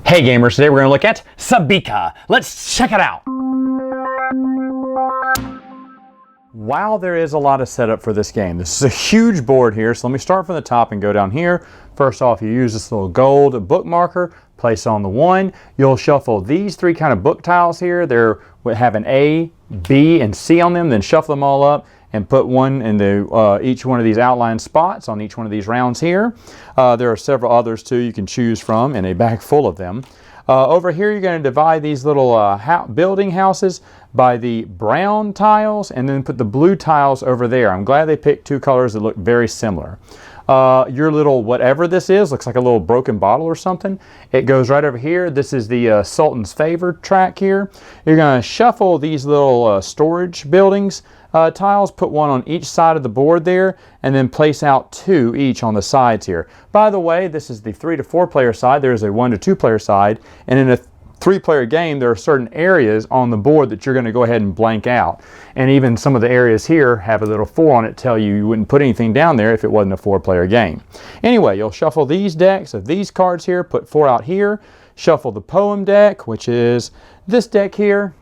Hey gamers, today we're going to look at Sabika. Let's check it out. Wow, there is a lot of setup for this game. This is a huge board here, so let me start from the top and go down here. First off, you use this little gold book marker, place on the 1. You'll shuffle these 3 kind of book tiles here. They're have an A, B, and C on them, then shuffle them all up and put one into each one of these outlined spots on each one of these rounds here. There are several others too you can choose from in a bag full of them. Over here you're going to divide these little building houses by the brown tiles and then put the blue tiles over there. I'm glad they picked 2 colors that look very similar. Your little whatever this is, looks like a little broken bottle or something. It goes right over here. This is the Sultan's Favor track here. You're going to shuffle these little storage buildings tiles, put one on each side of the board there, and then place out 2 each on the sides here. By the way, this is the 3 to 4 player side. There is a 1 to 2 player side, and in a 3-player game, there are certain areas on the board that you're going to go ahead and blank out. And even some of the areas here have a little 4 on it, tell you wouldn't put anything down there if it wasn't a 4-player game. Anyway, you'll shuffle these decks of these cards here, put 4 out here, shuffle the poem deck, which is this deck here,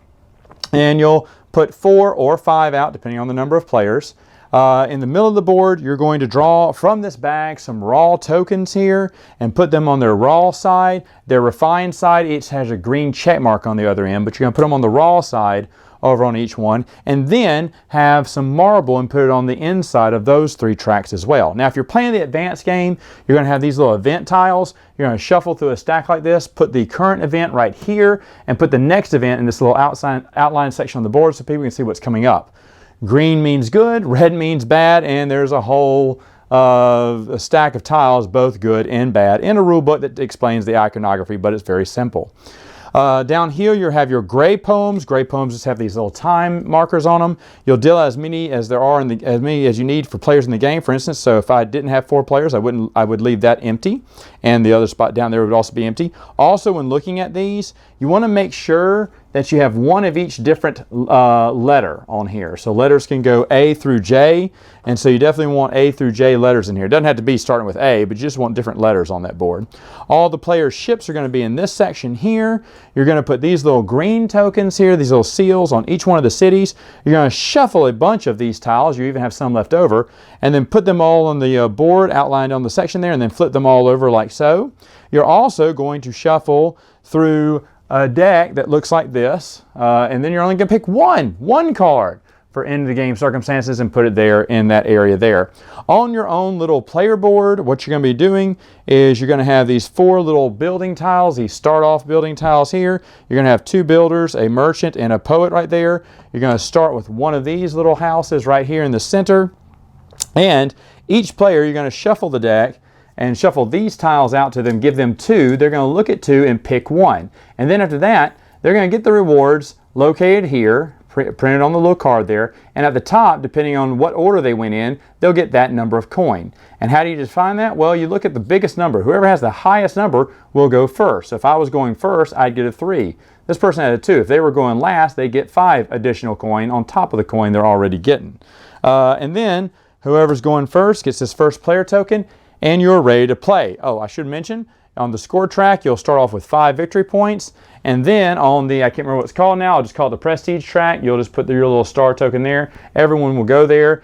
and you'll put 4 or 5 out depending on the number of players. In the middle of the board, you're going to draw from this bag some raw tokens here and put them on their raw side. Their refined side each has a green check mark on the other end, but you're going to put them on the raw side over on each one, and then have some marble and put it on the inside of those 3 tracks as well. Now, if you're playing the advanced game, you're going to have these little event tiles. You're going to shuffle through a stack like this, put the current event right here, and put the next event in this little outline section on the board so people can see what's coming up. Green means good, red means bad, and there's a whole a stack of tiles, both good and bad, in a rule book that explains the iconography, but it's very simple. Down here you have your gray poems. Gray poems just have these little time markers on them. You'll deal as many as there are as many as you need for players in the game. For instance, so if I didn't have 4 players, I would leave that empty, and the other spot down there would also be empty. Also, when looking at these, you want to make sure that you have 1 of each different letter on here. So letters can go A through J, and so you definitely want A through J letters in here. It doesn't have to be starting with A, but you just want different letters on that board. All the players' ships are going to be in this section here. You're going to put these little green tokens here, these little seals on each one of the cities. You're going to shuffle a bunch of these tiles. You even have some left over, and then put them all on the board outlined on the section there, and then flip them all over like so. You're also going to shuffle through a deck that looks like this, and then you're only going to pick one card for end of the game circumstances and put it there in that area there. On your own little player board, what you're going to be doing is you're going to have these 4 little building tiles, these start off building tiles here. You're going to have 2 builders, a merchant, and a poet right there. You're going to start with one of these little houses right here in the center, and each player you're going to shuffle the deck and shuffle these tiles out to them, give them 2. They're going to look at 2 and pick 1. And then after that, they're going to get the rewards located here, printed on the little card there, and at the top, depending on what order they went in, they'll get that number of coin. And how do you define that? Well, you look at the biggest number. Whoever has the highest number will go first. So if I was going first, I'd get a 3. This person had a 2. If they were going last, they get 5 additional coin on top of the coin they're already getting. And then whoever's going first gets this first player token, and you're ready to play. Oh, I should mention, on the score track, you'll start off with 5 victory points, and then on the, I can't remember what it's called now, I'll just call it the prestige track, you'll just put your little star token there. Everyone will go there.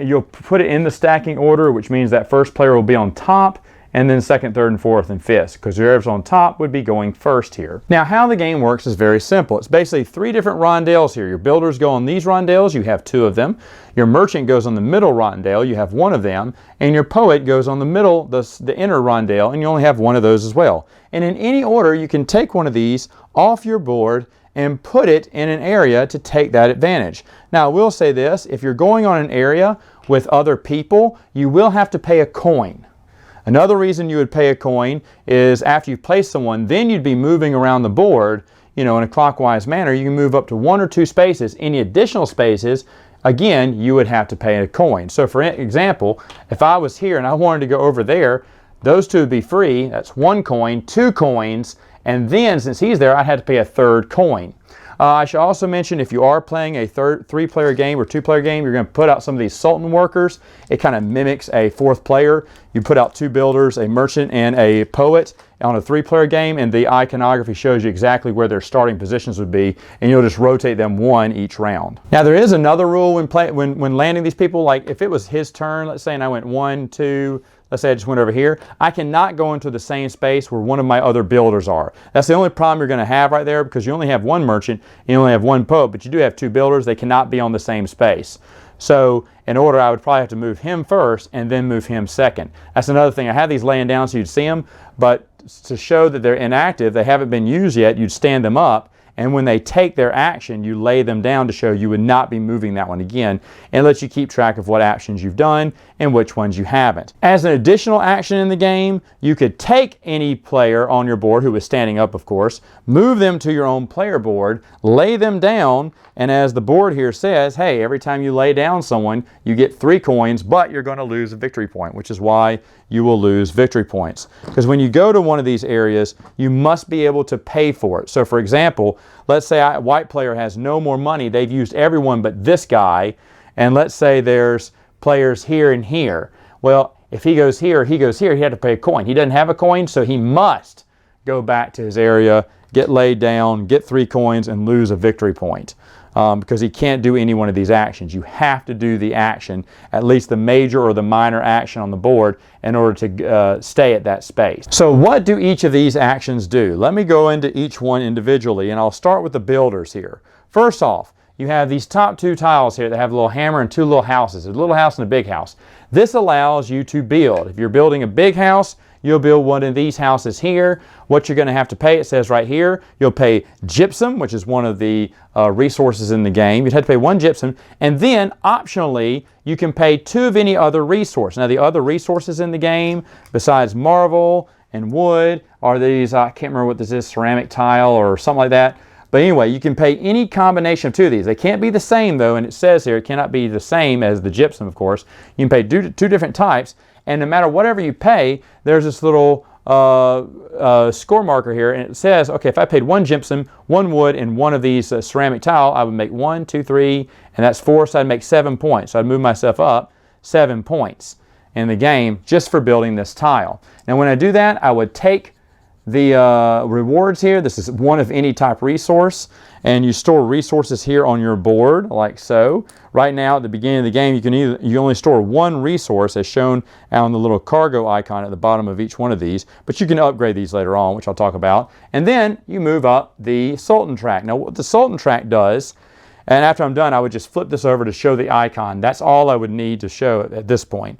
You'll put it in the stacking order, which means that first player will be on top, and then 2nd, 3rd, and 4th, and 5th, because whoever's on top would be going first here. Now, how the game works is very simple. It's basically 3 different rondelles here. Your builders go on these rondelles, you have 2 of them. Your merchant goes on the middle rondelle, you have 1 of them. And your poet goes on the middle, the inner rondelle, and you only have 1 of those as well. And in any order, you can take one of these off your board and put it in an area to take that advantage. Now, I will say this, if you're going on an area with other people, you will have to pay a coin. Another reason you would pay a coin is after you place someone, then you'd be moving around the board, you know, in a clockwise manner. You can move up to 1 or 2 spaces. Any additional spaces, again, you would have to pay a coin. So for example, if I was here and I wanted to go over there, those 2 would be free. That's 1 coin, 2 coins, and then since he's there, I'd have to pay a 3rd coin. I should also mention, if you are playing a three-player game or two-player game, you're going to put out some of these Sultan workers. It kind of mimics a fourth player. You put out two builders, a merchant and a poet on a three-player game, and the iconography shows you exactly where their starting positions would be, and you'll just rotate them one each round. Now, there is another rule when landing these people. Like if it was his turn, let's say, and I went 1, 2, let's say I just went over here, I cannot go into the same space where one of my other builders are. That's the only problem you're going to have right there, because you only have one merchant, and you only have one poet, but you do have two builders. They cannot be on the same space. So in order, I would probably have to move him first and then move him second. That's another thing. I have these laying down so you'd see them, but to show that they're inactive, they haven't been used yet, you'd stand them up, and when they take their action, you lay them down to show you would not be moving that one again, and let you keep track of what actions you've done and which ones you haven't. As an additional action in the game, you could take any player on your board who is standing up, of course, move them to your own player board, lay them down, and as the board here says, hey, every time you lay down someone, you get 3 coins, but you're going to lose a victory point, which is why you will lose victory points. Because when you go to one of these areas, you must be able to pay for it. So for example, let's say a white player has no more money. They've used everyone but this guy. And let's say there's players here and here. Well, if he goes here, he goes here, he had to pay a coin. He doesn't have a coin, so he must go back to his area, get laid down, get 3 coins, and lose a victory point. Because he can't do any one of these actions. You have to do the action, at least the major or the minor action on the board, in order to stay at that space. So what do each of these actions do? Let me go into each one individually, and I'll start with the builders here. First off, you have these top 2 tiles here that have a little hammer and 2 little houses, a little house and a big house. This allows you to build. If you're building a big house, you'll build one of these houses here. What you're going to have to pay, it says right here, you'll pay gypsum, which is one of the resources in the game. You'd have to pay 1 gypsum, and then optionally, you can pay 2 of any other resource. Now, the other resources in the game, besides marble and wood, are these, I can't remember what this is, ceramic tile or something like that. But anyway, you can pay any combination of 2 of these. They can't be the same, though, and it says here it cannot be the same as the gypsum, of course. You can pay 2 different types, and no matter whatever you pay, there's this little score marker here, and it says, okay, if I paid 1 gypsum, 1 wood, and 1 of these ceramic tile, I would make 1, 2, 3, and that's 4, so I'd make 7 points. So I'd move myself up 7 points in the game just for building this tile. Now, when I do that, I would take the rewards here. This is 1 of any type resource, and you store resources here on your board like so. Right now at the beginning of the game, you only store 1 resource as shown on the little cargo icon at the bottom of each one of these, but you can upgrade these later on, which I'll talk about. And then you move up the Sultan track. Now what the Sultan track does, and after I'm done, I would just flip this over to show the icon. That's all I would need to show at this point.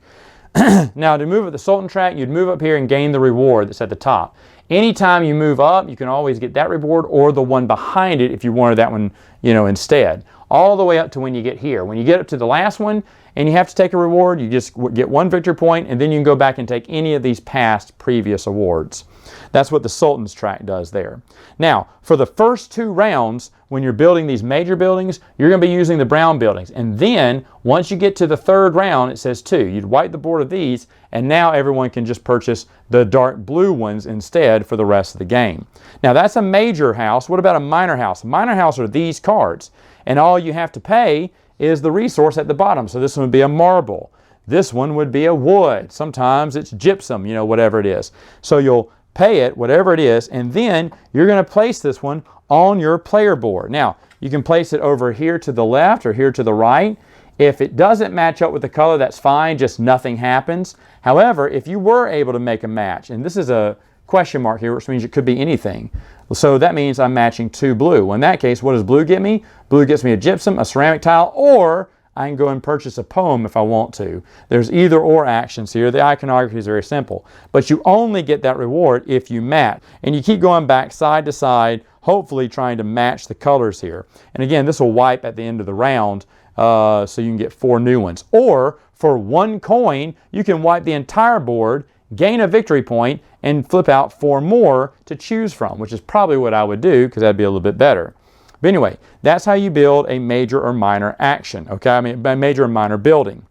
Now to move up the Sultan track, you'd move up here and gain the reward that's at the top. Anytime you move up, you can always get that reward or the one behind it if you wanted that one, instead. All the way up to when you get here. When you get up to the last one and you have to take a reward, you just get 1 victory point, and then you can go back and take any of these past previous awards. That's what the Sultan's track does there. Now, for the first 2 rounds, when you're building these major buildings, you're going to be using the brown buildings. And then, once you get to the 3rd round, it says 2. You'd wipe the board of these, and now everyone can just purchase the dark blue ones instead for the rest of the game. Now, that's a major house. What about a minor house? A minor house are these cards, and all you have to pay is the resource at the bottom. So this one would be a marble. This one would be a wood. Sometimes it's gypsum, whatever it is. So you'll pay it, whatever it is, and then you're going to place this one on your player board. Now, you can place it over here to the left or here to the right. If it doesn't match up with the color, that's fine, just nothing happens. However, if you were able to make a match, and this is a question mark here, which means it could be anything. So that means I'm matching 2 blue. Well, in that case, what does blue get me? Blue gets me a gypsum, a ceramic tile, or I can go and purchase a poem if I want to. There's either or actions here. The iconography is very simple. But you only get that reward if you match. And you keep going back side to side, hopefully trying to match the colors here. And again, this will wipe at the end of the round, so you can get 4 new ones. Or for 1 coin, you can wipe the entire board, gain a victory point, and flip out 4 more to choose from, which is probably what I would do because that'd be a little bit better. But anyway, that's how you build a major or minor action, okay? I mean, a major or minor building.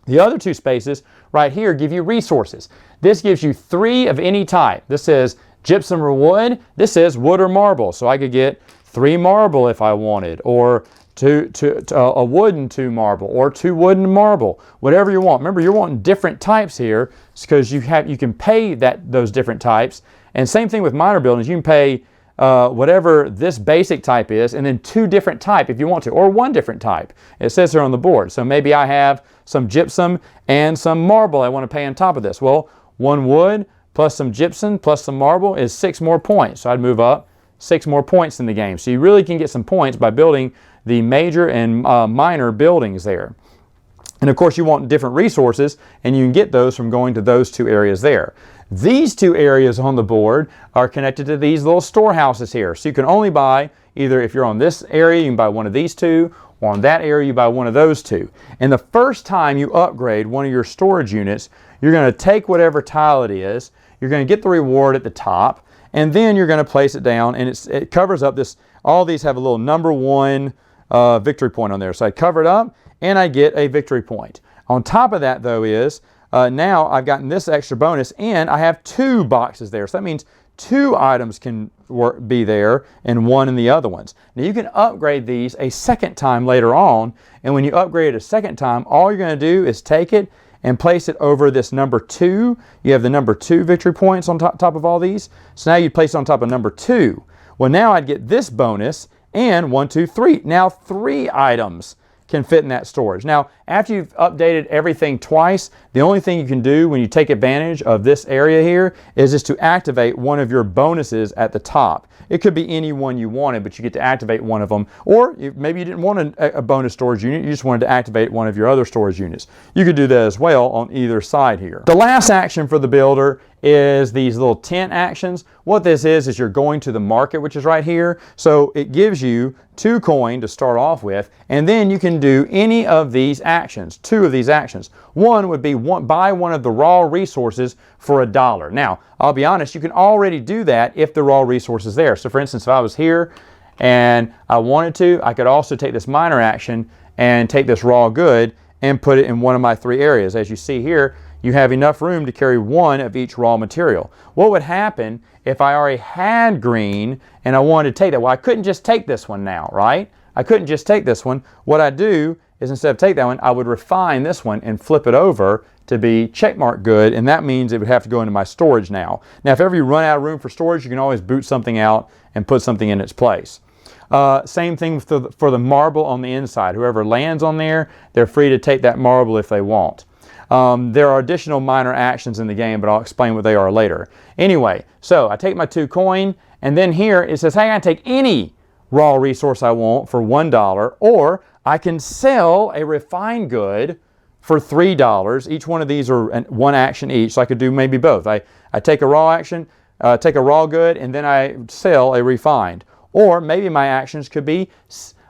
The other 2 spaces right here give you resources. This gives you 3 of any type. This says gypsum or wood. This says wood or marble. So I could get 3 marble if I wanted, or a wooden 2 marble, or 2 wooden marble, whatever you want. Remember, you're wanting different types here because you can pay those different types. And same thing with minor buildings. You can pay whatever this basic type is, and then 2 different type if you want to, or 1 different type. It says here on the board. So maybe I have some gypsum and some marble I want to pay on top of this. Well, 1 wood plus some gypsum plus some marble is 6 more points. So I'd move up 6 more points in the game. So you really can get some points by building the major and minor buildings there. And of course you want different resources, and you can get those from going to those 2 areas there. These 2 areas on the board are connected to these little storehouses here. So you can only buy, either if you're on this area, you can buy one of these 2, or on that area, you buy one of those 2. And the first time you upgrade one of your storage units, you're going to take whatever tile it is, you're going to get the reward at the top, and then you're going to place it down, and it covers up this. All these have a little number 1 victory point on there. So I cover it up, and I get a victory point. On top of that, though, is now I've gotten this extra bonus, and I have 2 boxes there. So that means 2 items can be there, and 1 in the other ones. Now you can upgrade these a second time later on, and when you upgrade it a second time, all you're going to do is take it and place it over this number 2. You have the number 2 victory points on top of all these. So now you'd place it on top of number 2. Well, now I'd get this bonus, and 1, 2, 3. Now 3 items can fit in that storage. Now, after you've updated everything twice, the only thing you can do when you take advantage of this area here is just to activate one of your bonuses at the top. It could be any one you wanted, but you get to activate one of them. Or maybe you didn't want a bonus storage unit, you just wanted to activate one of your other storage units. You could do that as well on either side here. The last action for the builder is these little tent actions. What this is you're going to the market, which is right here. So it gives you 2 coin to start off with, and then you can do any of these actions, 2 of these actions. One would be buy one of the raw resources for $1. Now, I'll be honest, you can already do that if the raw resource is there. So for instance, if I was here and I wanted to, I could also take this minor action and take this raw good and put it in one of my 3 areas. As you see here, you have enough room to carry 1 of each raw material. What would happen if I already had green and I wanted to take that? Well, I couldn't just take this one now, right? I couldn't just take this one. What I do is instead of take that one, I would refine this one and flip it over to be checkmark good, and that means it would have to go into my storage now. Now, if ever you run out of room for storage, you can always boot something out and put something in its place. Same thing for the marble on the inside. Whoever lands on there, they're free to take that marble if they want. There are additional minor actions in the game, but I'll explain what they are later. Anyway, so I take my 2 coin, and then here it says, hey, I can take any raw resource I want for $1, or I can sell a refined good for $3. Each one of these are 1 action each, so I could do maybe both. I take a raw action, take a raw good, and then I sell a refined. Or maybe my actions could be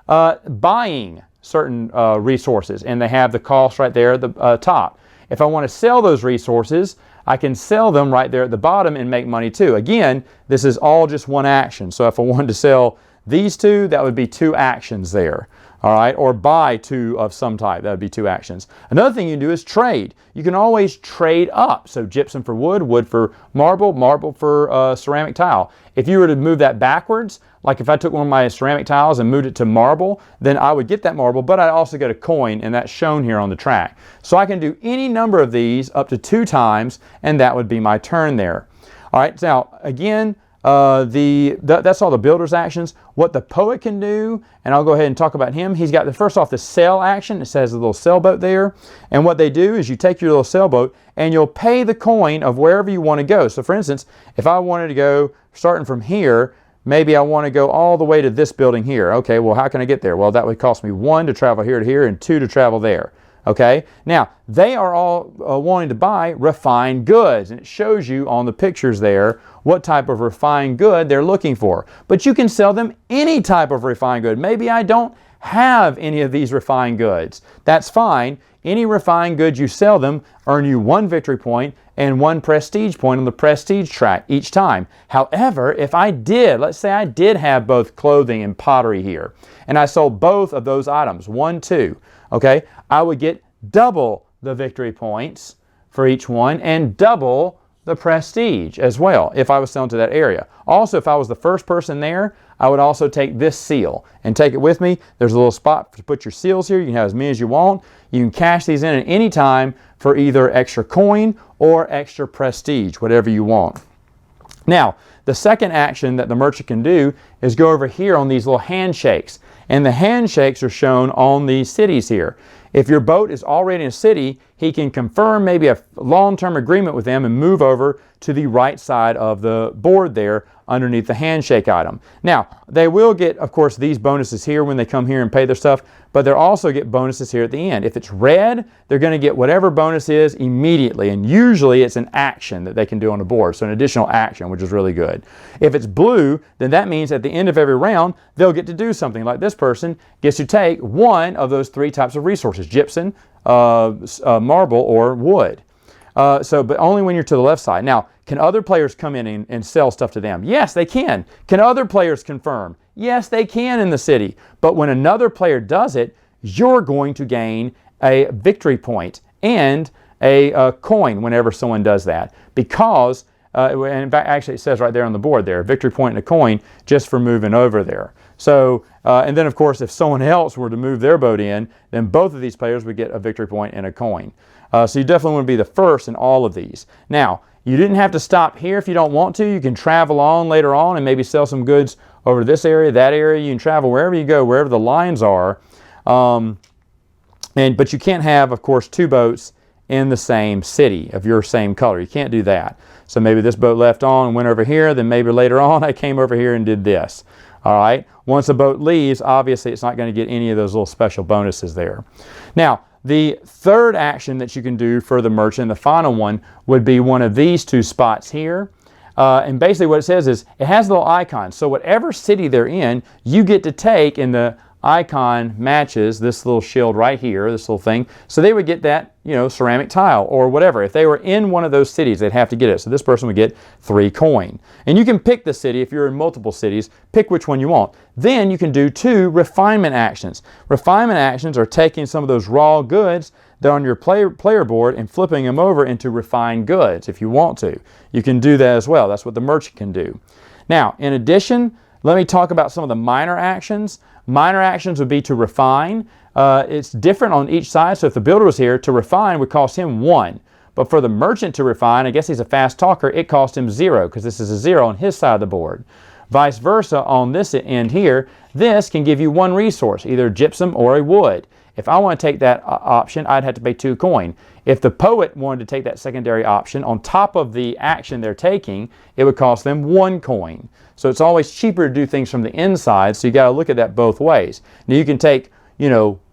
buying certain resources, and they have the cost right there at the top. If I want to sell those resources, I can sell them right there at the bottom and make money too. Again, this is all just 1 action. So if I wanted to sell these 2, that would be 2 actions there. All right, or buy 2 of some type, that would be 2 actions. Another thing you can do is trade. You can always trade up. So gypsum for wood, wood for marble, marble for ceramic tile. If you were to move that backwards, like if I took one of my ceramic tiles and moved it to marble, then I would get that marble, but I'd also get a coin, and that's shown here on the track. So I can do any number of these up to 2 times, and that would be my turn there. All right, now again, that's all the builder's actions. What the poet can do, and I'll go ahead and talk about him. He's got first off the sail action. It says a little sailboat there. And what they do is you take your little sailboat and you'll pay the coin of wherever you want to go. So for instance, if I wanted to go starting from here, maybe I want to go all the way to this building here. Okay, well, how can I get there? Well, that would cost me 1 to travel here to here and 2 to travel there. Okay, now they are all wanting to buy refined goods, and it shows you on the pictures there what type of refined good they're looking for. But you can sell them any type of refined good. Maybe I don't have any of these refined goods. That's fine. Any refined goods you sell them earn you 1 victory point and 1 prestige point on the prestige track each time. However, if I did, let's say I did have both clothing and pottery here, and I sold both of those items, 1, 2, okay, I would get double the victory points for each one and double the prestige as well if I was selling to that area. Also, if I was the first person there, I would also take this seal and take it with me. There's a little spot to put your seals here. You can have as many as you want. You can cash these in at any time for either extra coin or extra prestige, whatever you want. Now, the second action that the merchant can do is go over here on these little handshakes. And the handshakes are shown on these cities here. If your boat is already in a city, he can confirm maybe a long-term agreement with them and move over to the right side of the board there underneath the handshake item. Now, they will get, of course, these bonuses here when they come here and pay their stuff, but they'll also get bonuses here at the end. If it's red, they're going to get whatever bonus is immediately, and usually it's an action that they can do on the board, so an additional action, which is really good. If it's blue, then that means at the end of every round, they'll get to do something. Like this person gets to take one of those three types of resources: gypsum, marble, or wood. But only when you're to the left side. Now, can other players come in and sell stuff to them? Yes, they can. Can other players confirm? Yes, they can in the city. But when another player does it, you're going to gain a victory point and a coin whenever someone does that. Because, and in fact, actually it says right there on the board there, a victory point and a coin just for moving over there. So, and then of course, if someone else were to move their boat in, then both of these players would get a victory point and a coin. So you definitely want to be the first in all of these. Now, you didn't have to stop here if you don't want to. You can travel on later on and maybe sell some goods over to this area, that area. You can travel wherever you go, wherever the lines are. But you can't have, of course, two boats in the same city of your same color. You can't do that. So maybe this boat left on and went over here, then maybe later on I came over here and did this. All right. Once a boat leaves, obviously it's not going to get any of those little special bonuses there. Now, the third action that you can do for the merchant, the final one, would be one of these two spots here. And basically what it says is it has a little icon. So whatever city they're in, you get to take, and the icon matches this little shield right here, this little thing. So they would get that, ceramic tile or whatever. If they were in one of those cities, they'd have to get it. So this person would get 3 coin. And you can pick the city. If you're in multiple cities, pick which one you want. Then you can do 2 refinement actions. Refinement actions are taking some of those raw goods that are on your player board and flipping them over into refined goods if you want to. You can do that as well. That's what the merchant can do. Now, in addition, let me talk about some of the minor actions. Minor actions would be to refine. It's different on each side. So if the builder was here, to refine would cost him 1. But for the merchant to refine, I guess he's a fast talker, it cost him 0 because this is a 0 on his side of the board. Vice versa on this end here, this can give you 1 resource, either gypsum or a wood. If I want to take that option, I'd have to pay 2 coin. If the poet wanted to take that secondary option on top of the action they're taking, it would cost them 1 coin. So it's always cheaper to do things from the inside, so you got to look at that both ways. Now you can take,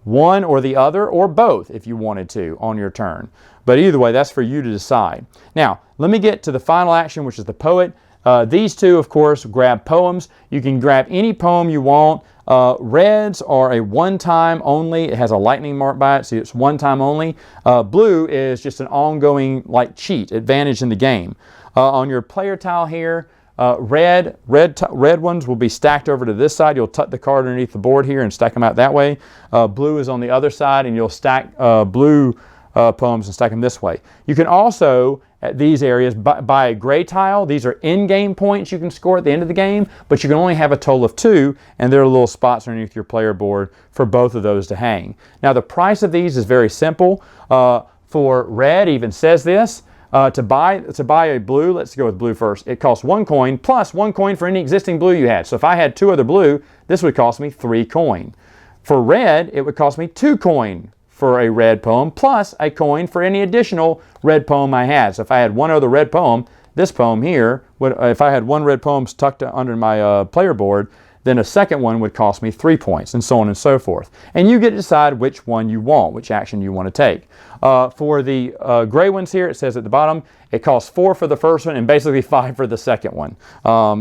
one or the other or both if you wanted to on your turn. But either way, that's for you to decide. Now, let me get to the final action, which is the poet. These two, of course, grab poems. You can grab any poem you want. Reds are a one-time only. It has a lightning mark by it, so it's one time only. Blue is just an ongoing cheat, advantage in the game. On your player tile here, red ones will be stacked over to this side. You'll tuck the card underneath the board here and stack them out that way. Blue is on the other side, and you'll stack blue poems and stack them this way. You can also, at these areas, buy a gray tile. These are in-game points you can score at the end of the game, but you can only have a total of 2, and there are little spots underneath your player board for both of those to hang. Now, the price of these is very simple. For red, even says this. To buy a blue, let's go with blue first. It costs 1 coin plus 1 coin for any existing blue you had. So if I had 2 other blue, this would cost me 3 coin. For red, it would cost me 2 coin for a red poem plus a coin for any additional red poem I had. So if I had 1 other red poem, this poem here, if I had 1 red poem tucked under my player board, then a second one would cost me 3 points, and so on and so forth. And you get to decide which one you want, which action you want to take. For the gray ones here, it says at the bottom, it costs 4 for the first one and basically 5 for the second one,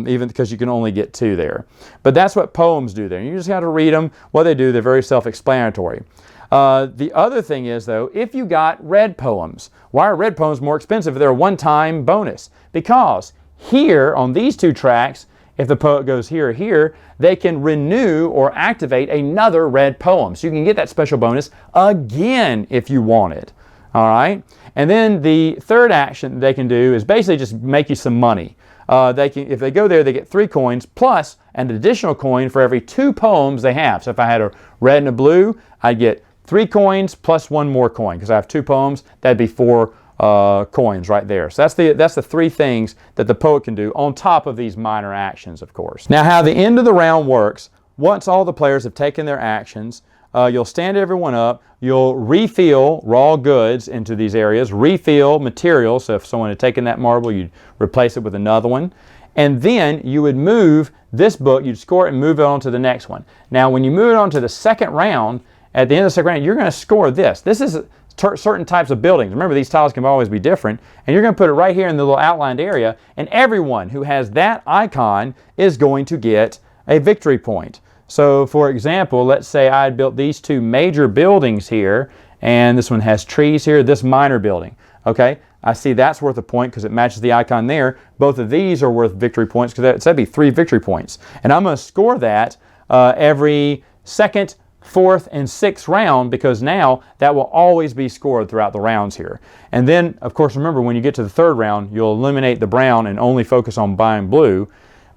even because you can only get 2 there. But that's what poems do there. You just have to read them. What they do, they're very self-explanatory. The other thing is, though, if you got red poems, why are red poems more expensive if they're a one-time bonus? Because here on these 2 tracks, if the poet goes here or here, they can renew or activate another red poem. So you can get that special bonus again if you want it. All right? And then the third action they can do is basically just make you some money. If they go there, they get 3 coins plus an additional coin for every 2 poems they have. So if I had a red and a blue, I'd get 3 coins plus 1 more coin because I have 2 poems. That'd be 4 coins right there. So that's the 3 things that the poet can do on top of these minor actions, of course. Now, how the end of the round works, once all the players have taken their actions, you'll stand everyone up, you'll refill raw goods into these areas, refill materials, so if someone had taken that marble, you'd replace it with another one, and then you would move this book, you'd score it and move it on to the next one. Now, when you move it on to the second round, at the end of the second round, you're going to score this. This is certain types of buildings. Remember, these tiles can always be different, and you're going to put it right here in the little outlined area, and everyone who has that icon is going to get a victory point. So, for example, let's say I had built these 2 major buildings here, and this one has trees here, this minor building. Okay, I see that's worth a point because it matches the icon there. Both of these are worth victory points because that'd be 3 victory points. And I'm going to score that every 2nd, 4th, and 6th round because now that will always be scored throughout the rounds here. And then, of course, remember when you get to the 3rd round, you'll eliminate the brown and only focus on buying blue.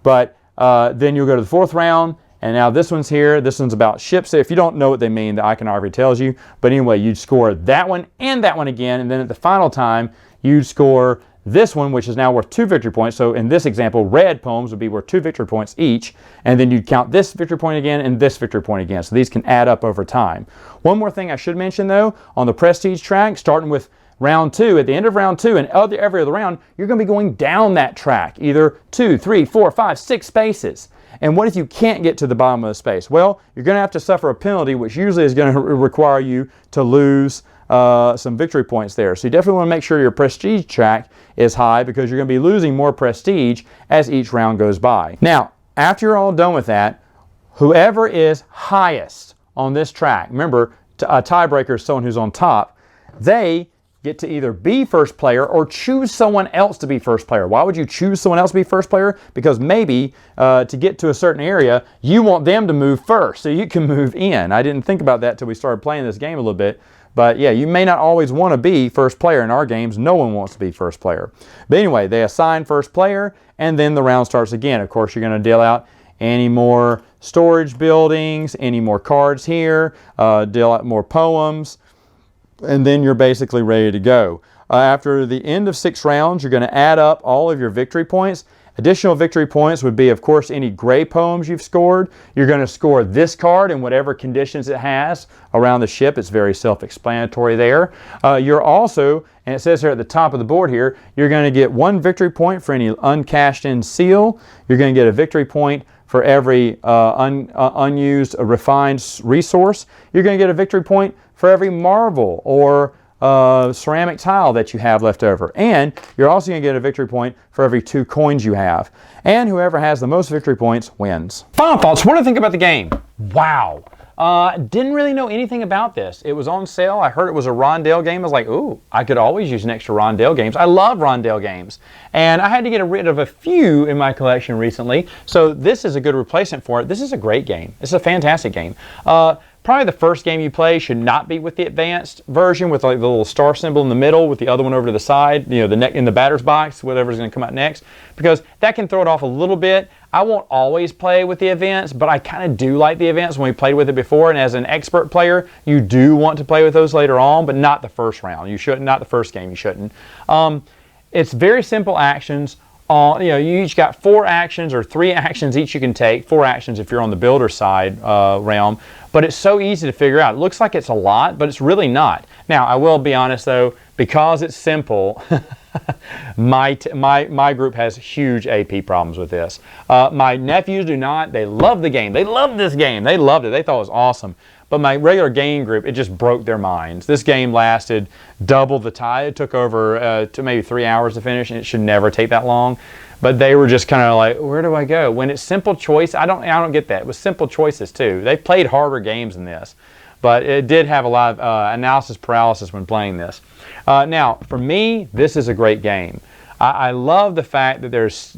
But then you'll go to the 4th round. And now this one's here. This one's about ships. If you don't know what they mean, the iconography tells you. But anyway, you'd score that one and that one again. And then at the final time, you'd score this one, which is now worth 2 victory points. So in this example, red poems would be worth 2 victory points each. And then you'd count this victory point again and this victory point again. So these can add up over time. One more thing I should mention, though, on the prestige track, starting with round 2, at the end of round 2 and every other round, you're going to be going down that track, either 2, 3, 4, 5, 6 spaces. And what if you can't get to the bottom of the space? Well, you're going to have to suffer a penalty, which usually is going to require you to lose some victory points there. So you definitely want to make sure your prestige track is high because you're going to be losing more prestige as each round goes by. Now, after you're all done with that, whoever is highest on this track, remember, a tiebreaker is someone who's on top, they get to either be first player or choose someone else to be first player. Why would you choose someone else to be first player? Because maybe to get to a certain area, you want them to move first so you can move in. I didn't think about that till we started playing this game a little bit. But yeah, you may not always want to be first player. In our games, no one wants to be first player. But anyway, they assign first player and then the round starts again. Of course, you're going to deal out any more storage buildings, any more cards here, deal out more poems, and then you're basically ready to go. After the end of 6 rounds, you're going to add up all of your victory points. Additional victory points would be, of course, any gray poems you've scored. You're going to score this card in whatever conditions it has around the ship. It's very self-explanatory there. You're also, and it says here at the top of the board here, you're going to get 1 victory point for any uncashed in seal. You're going to get a victory point for every unused refined resource. You're going to get a victory point for every marble or ceramic tile that you have left over. And you're also going to get a victory point for every 2 coins you have. And whoever has the most victory points wins. Final thoughts. What do you think about the game? Wow. Didn't really know anything about this. It was on sale. I heard it was a Rondell game. I was like, ooh, I could always use an extra Rondell games. I love Rondell games. And I had to get rid of a few in my collection recently. So this is a good replacement for it. This is a great game. It's a fantastic game. Probably the first game you play should not be with the advanced version with like the little star symbol in the middle with the other one over to the side, you know, the neck in the batter's box, whatever's going to come out next, because that can throw it off a little bit. I won't always play with the events, but I kind of do like the events when we played with it before, and as an expert player, you do want to play with those later on, but not the first round. You shouldn't, not the first game, you shouldn't. It's very simple actions. You each got 4 actions or 3 actions each you can take, 4 actions if you're on the builder side realm, but it's so easy to figure out. It looks like it's a lot, but it's really not. Now, I will be honest though, because it's simple, my group has huge AP problems with this. My nephews do not. They love the game. They love this game. They loved it. They thought it was awesome. But my regular game group, it just broke their minds. This game lasted double the time. It took over to maybe 3 hours to finish, and it should never take that long. But they were just kind of like, where do I go? When it's simple choice, I don't get that. It was simple choices too. They played harder games than this. But it did have a lot of analysis paralysis when playing this. Now, for me, this is a great game. I love the fact that there's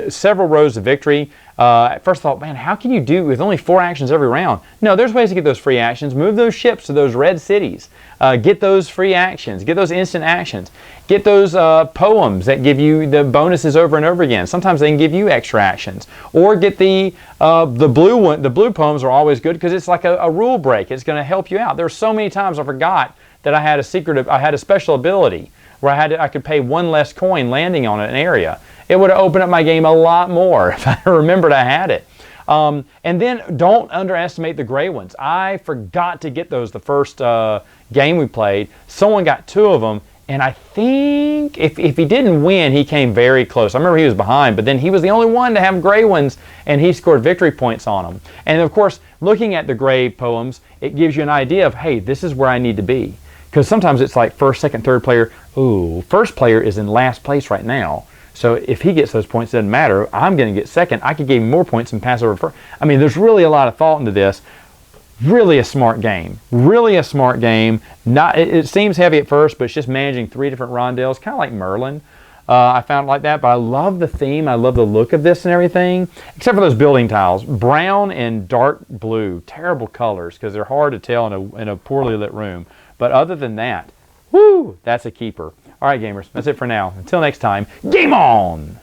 several roads to victory. First of all, man, how can you do with only 4 actions every round? No, there's ways to get those free actions. Move those ships to those red cities. Get those free actions. Get those instant actions. Get those poems that give you the bonuses over and over again. Sometimes they can give you extra actions. Or get the blue one. The blue poems are always good because it's like a rule break. It's going to help you out. There are so many times I forgot that I had a special ability where I could pay 1 less coin landing on an area. It would have opened up my game a lot more if I remembered I had it. And then don't underestimate the gray ones. I forgot to get those the first game we played. Someone got 2 of them, and I think if he didn't win, he came very close. I remember he was behind, but then he was the only one to have gray ones, and he scored victory points on them. And of course, looking at the gray poems, it gives you an idea of, hey, this is where I need to be. Because sometimes it's like first, second, third player. Ooh, first player is in last place right now. So if he gets those points, it doesn't matter. I'm going to get second. I could give him more points and pass over first. I mean, there's really a lot of thought into this. Really a smart game. Really a smart game. It seems heavy at first, but it's just managing 3 different rondels, kind of like Merlin. I found it like that, but I love the theme. I love the look of this and everything, except for those building tiles. Brown and dark blue. Terrible colors because they're hard to tell in a poorly lit room. But other than that, whoo, that's a keeper. All right, gamers, that's it for now. Until next time, game on!